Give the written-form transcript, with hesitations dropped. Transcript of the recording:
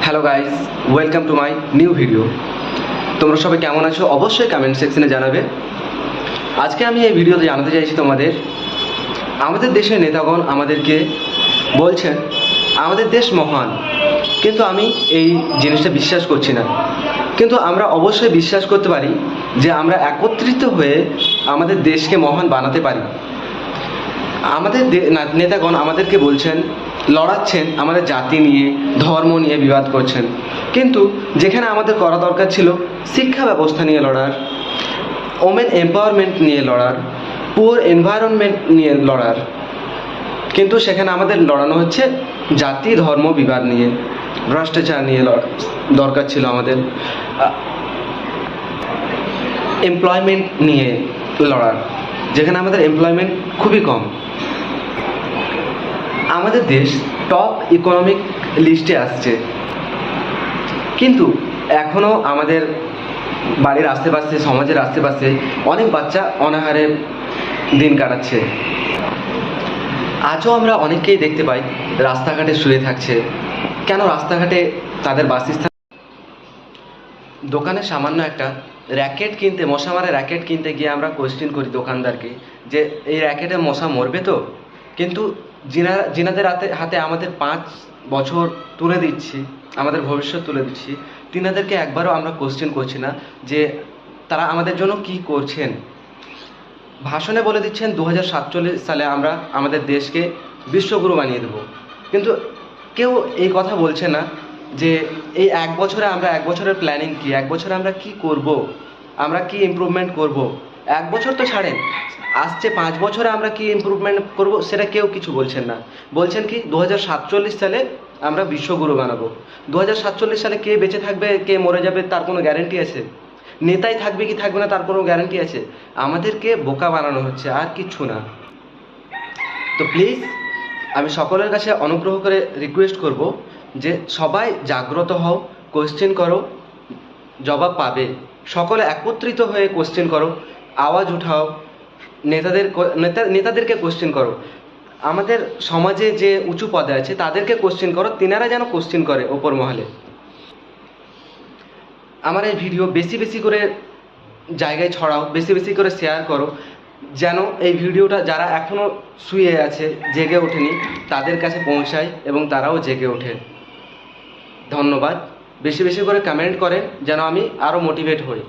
Hello guys, welcome to my new video. তোমরা সবাই কেমন আছো অবশ্যই কমেন্ট সেকশনে জানাবে। আজকে আমি এই ভিডিওতে জানাতে চাইছি তোমাদের, আমাদের দেশের নেতাগণ আমাদেরকে বলছেন আমাদের দেশ মহান, কিন্তু আমি এই জিনিসটা বিশ্বাস করছি না। কিন্তু আমরা অবশ্যই বিশ্বাস করতে পারি যে আমরা একত্রিত হয়ে আমাদের দেশকে মহান বানাতে পারি। আমাদের নেতাগণ আমাদেরকে বলছেন, লড়াচ্ছেন আমাদের জাতি নিয়ে, ধর্ম নিয়ে বিবাদ করছেন, কিন্তু যেখানে আমাদের করা দরকার ছিল শিক্ষা ব্যবস্থা নিয়ে লড়ার, ওমেন এম্পাওয়ারমেন্ট নিয়ে লড়ার, পুয়ার এনভায়রনমেন্ট নিয়ে লড়ার, কিন্তু সেখানে আমাদের লড়ানো হচ্ছে জাতি ধর্ম বিবাদ নিয়ে, ভ্রষ্টাচার নিয়ে দরকার ছিল আমাদের, এমপ্লয়মেন্ট নিয়ে লড়ার, যেখানে আমাদের এমপ্লয়মেন্ট খুবই কম। আমাদের দেশ টপ ইকোনমিক লিস্টে আসছে, কিন্তু এখনও আমাদের বাড়ির আশেপাশে, সমাজের আশেপাশে অনেক বাচ্চা অনাহারে দিন কাটাচ্ছে। আজও আমরা অনেককেই দেখতে পাই রাস্তাঘাটে শুয়ে থাকছে। কেন রাস্তাঘাটে তাদের বাসস্থান? দোকানে সামান্য একটা র্যাকেট কিনতে, মশা মারা র্যাকেট কিনতে গিয়ে আমরা কোয়েশ্চেন করি দোকানদারকে যে এই র্যাকেটে মশা মরবে তো? কিন্তু যিনাদের হাতে আমাদের 5 বছর তুলে দিচ্ছি, আমাদের ভবিষ্যৎ তুলে দিচ্ছি, তিনাদেরকে একবারও আমরা কোয়েশ্চেন করছি না যে তারা আমাদের জন্য কি করছেন। ভাষণে বলে দিচ্ছেন 2047 সালে আমরা আমাদের দেশকে বিশ্বগুরু বানিয়ে দেব, কিন্তু কেউ এই কথা বলছে না যে এই 1 বছরে আমরা 1 বছরের প্ল্যানিং কি, 1 বছরে আমরা কি করব, আমরা কি ইমপ্রুভমেন্ট করব। 1 বছর তো ছাড়েন, আসছে 5 বছরে আমরা কি ইমপ্রুভমেন্ট করব সেটা কেউ কিছু বলছেন না। বলছেন কি 2047 সালে আমরা বিশ্বগুরু বানাবো। 2047 সালে কে বেঁচে থাকবে, কে মরে যাবে তার কোনো গ্যারেন্টি আছে? নেতাই থাকবে কি থাকবে না তার কোনো গ্যারান্টি আছে? আমাদেরকে বোকা বানানো হচ্ছে, আর কিচ্ছু না। তো প্লিজ আমি সকলের কাছে অনুগ্রহ করে রিকোয়েস্ট করব যে সবাই জাগ্রত হও, কোশ্চেন করো, জবাব পাবে। সকলে একত্রিত হয়ে কোশ্চেন করো, আওয়াজ উঠাও, নেতাদেরকে কোশ্চেন করো। আমাদের সমাজে যে উঁচু পদে আছে তাদেরকে কোশ্চেন করো, তিনারা যেন কোশ্চেন করে ওপর মহলে। আমার এই ভিডিও বেশি বেশি করে জায়গায় ছড়াও, বেশি বেশি করে শেয়ার করো, যেন এই ভিডিওটা যারা এখনও শুয়ে আছে, জেগে ওঠেনি, তাদের কাছে পৌঁছায় এবং তারাও জেগে ওঠে। ধন্যবাদ। বেশি বেশি করে কমেন্ট করেন যেন আমি আরও মোটিভেট হই।